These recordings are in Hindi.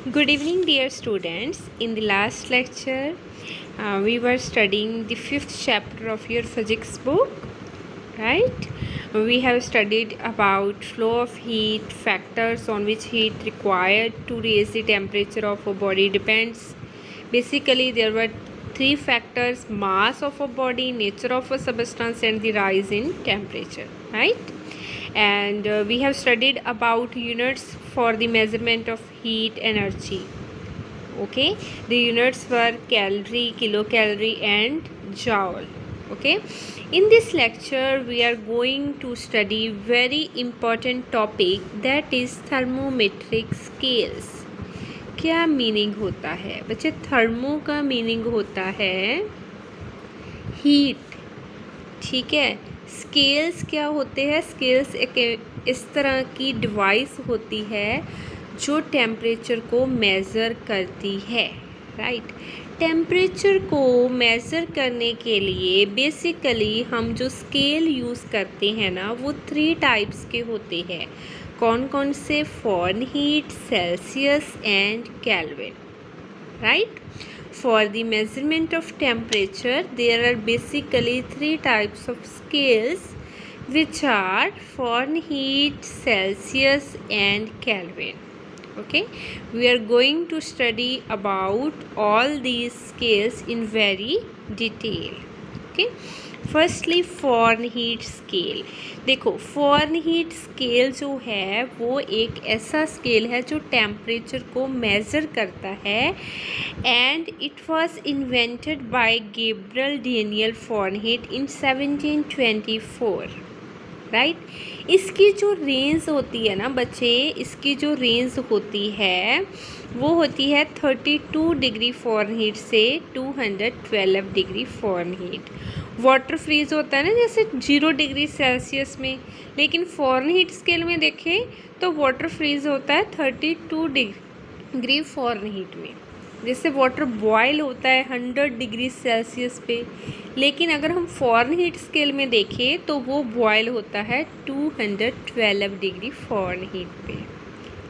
Good evening, dear students. In the last lecture, we were studying the 5th chapter of your physics book, right? We have studied about flow of heat, factors on which heat required to raise the temperature of a body depends. Basically, there were three factors: mass of a body, nature of a substance, and the rise in temperature, right? And we have studied about units for the measurement of heat energy. Okay, the units were calorie, kilocalorie, and joule. Okay, in this lecture we are going to study very important topic, that is thermometric scales. क्या मीनिंग होता है बच्चे? थर्मो का मीनिंग होता है हीट, ठीक है। स्केल्स क्या होते हैं? स्केल्स एक इस तरह की डिवाइस होती है जो टेम्परेचर को मेज़र करती है, राइट। टेम्परेचर को मेज़र करने के लिए बेसिकली हम जो स्केल यूज़ करते हैं ना, वो 3 टाइप्स के होते हैं। कौन कौन से? Fahrenheit, Celsius and kelvin, right? For the measurement of temperature, there are basically 3 types of scales, which are Fahrenheit, Celsius and Kelvin. Okay, we are going to study about all these scales in very detail. Okay, firstly Fahrenheit scale. देखो, फ़ारेनहीट स्केल जो है वो एक ऐसा स्केल है जो टेम्परेचर को मेज़र करता है, and it was invented by Gabriel Daniel Fahrenheit in 1724, right. इसकी जो रेंज होती है ना बच्चे, इसकी जो रेंज होती है वो होती है 32 डिग्री फ़ारेनहीट से 212 डिग्री फ़ारेनहीट। वाटर फ्रीज होता है ना जैसे 0 डिग्री सेल्सियस में, लेकिन फ़ारेनहीट स्केल में देखें तो वाटर फ्रीज होता है 32 डिग्री फ़ारेनहीट में। जैसे वाटर बॉयल होता है 100 डिग्री सेल्सियस पे, लेकिन अगर हम फ़ारेनहीट स्केल में देखें तो वो बॉयल होता है 212 डिग्री फ़ारेनहीट पे,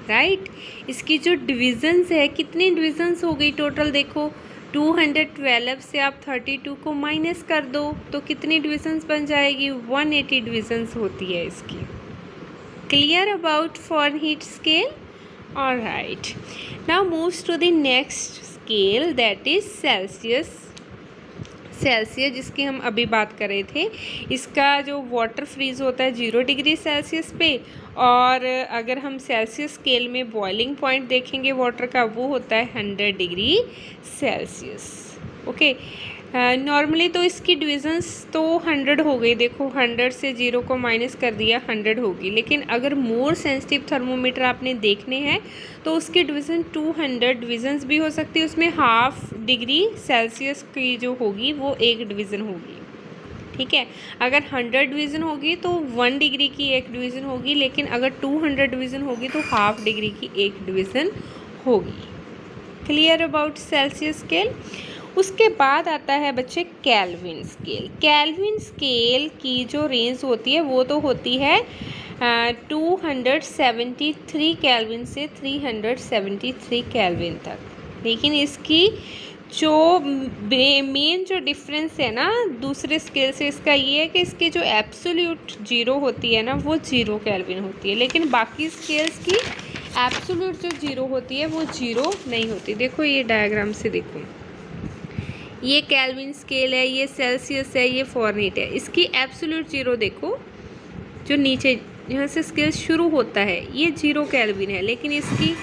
राइट। इसकी जो डिविज़न्स है, कितनी डिविज़न्स हो गई टोटल? देखो, 212 से आप 32 को माइनस कर दो तो कितनी डिविज़न्स बन जाएगी? 180 डिविज़न्स होती है इसकी। Clear about Fahrenheit scale? Alright, now moves to the next scale, that is Celsius. Celsius जिसकी हम अभी बात कर रहे थे, इसका जो वाटर फ्रीज होता है 0 डिग्री सेल्सियस पे, और अगर हम सेल्सियस स्केल में बॉइलिंग पॉइंट देखेंगे वाटर का, वो होता है 100 डिग्री सेल्सियस। ओके, नॉर्मली तो इसकी डिविज़न्स तो 100 हो गई। देखो, 100 से 0 को माइनस कर दिया, 100 होगी। लेकिन अगर मोर सेंसिटिव थर्मोमीटर आपने देखने हैं तो उसकी डिवीज़न 200 डिविज़न्स भी हो सकती है। उसमें हाफ डिग्री सेल्सियस की जो होगी वो एक डिवीज़न होगी, ठीक है। अगर 100 डिवीज़न होगी तो 1 डिग्री की एक डिवीज़न होगी, लेकिन अगर 200 डिवीज़न होगी तो हाफ डिग्री की एक डिवीज़न होगी। Clear about Celsius scale? उसके बाद आता है बच्चे केल्विन स्केल। केल्विन स्केल की जो रेंज होती है वो तो होती है 273 केल्विन से 373 केल्विन तक। लेकिन इसकी जो मेन जो डिफरेंस है ना दूसरे स्केल से, इसका ये है कि इसकी जो एब्सोल्यूट जीरो होती है ना वो 0 केल्विन होती है, लेकिन बाकी स्केल्स की एब्सोल्यूट जो जीरो होती है वो 0 नहीं होती। देखो ये डायग्राम से देखो, ये केल्विन स्केल है, ये सेल्सियस है, ये फ़ारेनहीट है। इसकी एब्सोल्यूट जीरो देखो, जो नीचे यहाँ से स्केल शुरू होता है ये 0 केल्विन है, लेकिन इसकी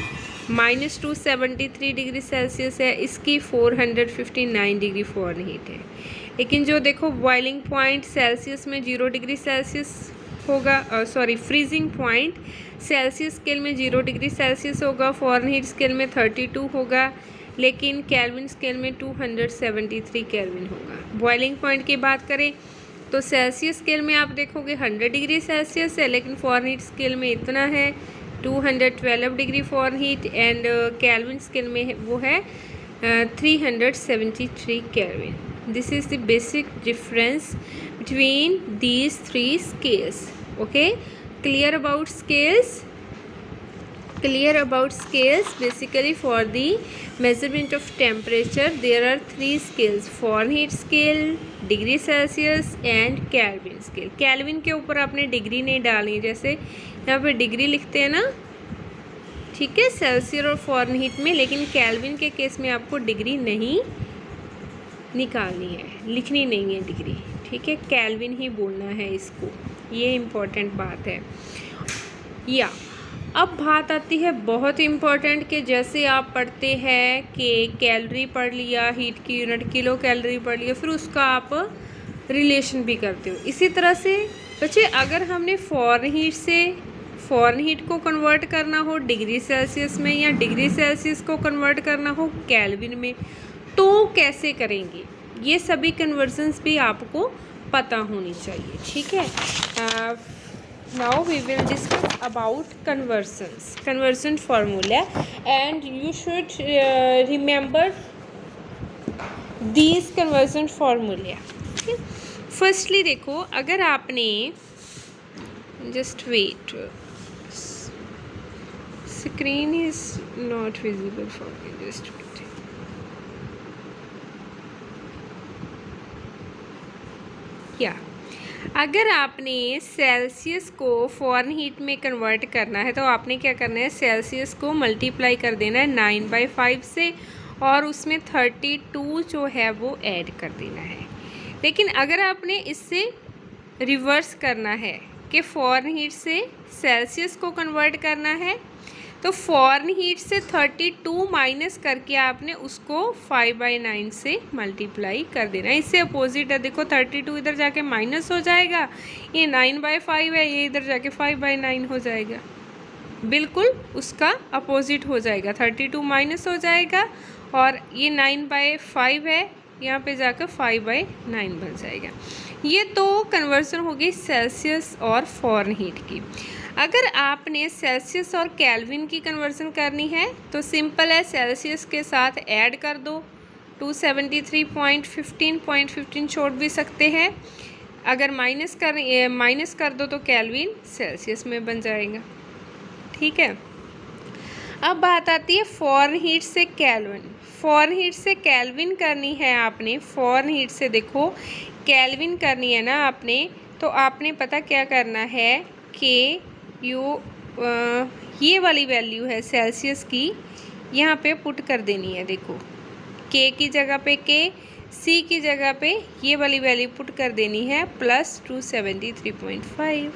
-273 डिग्री सेल्सियस है, इसकी 459 डिग्री फ़ारेनहीट है। लेकिन जो देखो बॉइलिंग पॉइंट सेल्सियस में 0 डिग्री सेल्सियस होगा, sorry freezing point Celsius scale में 0 डिग्री सेल्सियस होगा, फ़ारेनहीट स्केल में 32 होगा, लेकिन केल्विन स्केल में 273 केल्विन होगा। बॉइलिंग पॉइंट की बात करें तो सेल्सियस स्केल में आप देखोगे 100 डिग्री सेल्सियस है, लेकिन फ़ारेनहीट स्केल में इतना है 212 degree Fahrenheit, and kelvin scale में वो है 373 kelvin. This is the basic difference between these 3 scales. Okay, clear about scales? clear about scales. Basically for the measurement of temperature there are 3 scales: Fahrenheit scale, degree Celsius and kelvin scale. Kelvin के ऊपर आपने डिग्री नहीं डालनी, जैसे यहाँ पे डिग्री लिखते हैं ना, ठीक है, सेल्सियस और फॉरेनहीट में, लेकिन केल्विन के केस में आपको डिग्री नहीं निकालनी है, लिखनी नहीं है डिग्री, ठीक है, केल्विन ही बोलना है इसको, ये इम्पोर्टेंट बात है। या अब बात आती है बहुत इम्पोर्टेंट कि जैसे आप पढ़ते हैं कि कैलोरी पढ़ लिया, हीट की यूनिट किलो कैलोरी पढ़ लिया, फिर उसका आप रिलेशन भी करते हो। इसी तरह से बच्चे अगर हमने फॉरेनहीट से फॉरेनहीट को कन्वर्ट करना हो डिग्री सेल्सियस में या डिग्री सेल्सियस को कन्वर्ट करना हो केल्विन में, तो कैसे करेंगे, ये सभी कन्वर्जन्स भी आपको पता होनी चाहिए, ठीक है। Now we will discuss about conversions, conversion formula, and you should remember these conversion formula. Okay? Firstly देखो, अगर आपने just wait, screen is not visible for me, just wait. Yeah. अगर आपने सेल्सियस को फॉरेनहीट में कन्वर्ट करना है तो आपने क्या करना है, सेल्सियस को मल्टीप्लाई कर देना है 9/5 से और उसमें 32 जो है वो ऐड कर देना है। लेकिन अगर आपने इससे रिवर्स करना है कि फॉरेनहीट से सेल्सियस को कन्वर्ट करना है, तो फॉरेनहीट से 32 माइनस करके आपने उसको 5/9 से मल्टीप्लाई कर देना है। इससे अपोजिट है, देखो 32 इधर जाके माइनस हो जाएगा, ये 9/5 है, ये इधर जाके 5/9 हो जाएगा, बिल्कुल उसका अपोजिट हो जाएगा, 32 माइनस हो जाएगा और ये 9/5 है, यहाँ पे जाकर 5/9 बन जाएगा। ये तो कन्वर्सन हो गई सेल्सियस और फॉरेनहीट की। अगर आपने सेल्सियस और केल्विन की कन्वर्सन करनी है तो सिंपल है, सेल्सियस के साथ ऐड कर दो 273.15 छोड़ भी सकते हैं। अगर माइनस कर दो तो केल्विन सेल्सियस में बन जाएगा, ठीक है। अब बात आती है फॉरेनहीट से केल्विन। फॉरेनहीट से केल्विन करनी है आपने, फॉरेनहीट से देखो केल्विन करनी है ना आपने, तो आपने पता क्या करना है कि ये वाली वैल्यू है सेल्सियस की, यहाँ पे पुट कर देनी है। देखो के की जगह पे के, सी की जगह पे ये वाली वैल्यू पुट कर देनी है प्लस 273.5,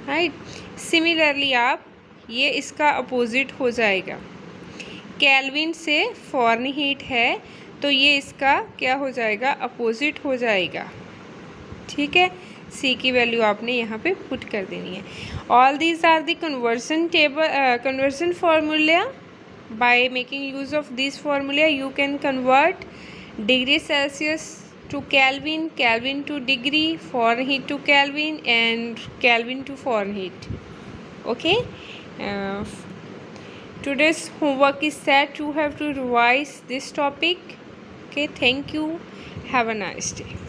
राइट। सिमिलरली आप ये इसका अपोजिट हो जाएगा, केल्विन से फॉरेनहीट है तो ये इसका क्या हो जाएगा, अपोजिट हो जाएगा, ठीक है। सी की वैल्यू आपने यहाँ पे पुट कर देनी है। All these are the conversion formula. By making use of this formula you can convert degree Celsius to Kelvin, Kelvin to degree, Fahrenheit to Kelvin, and Kelvin to Fahrenheit. Okay. Today's homework is set. You have to revise this topic. Okay. Thank you. Have a nice day.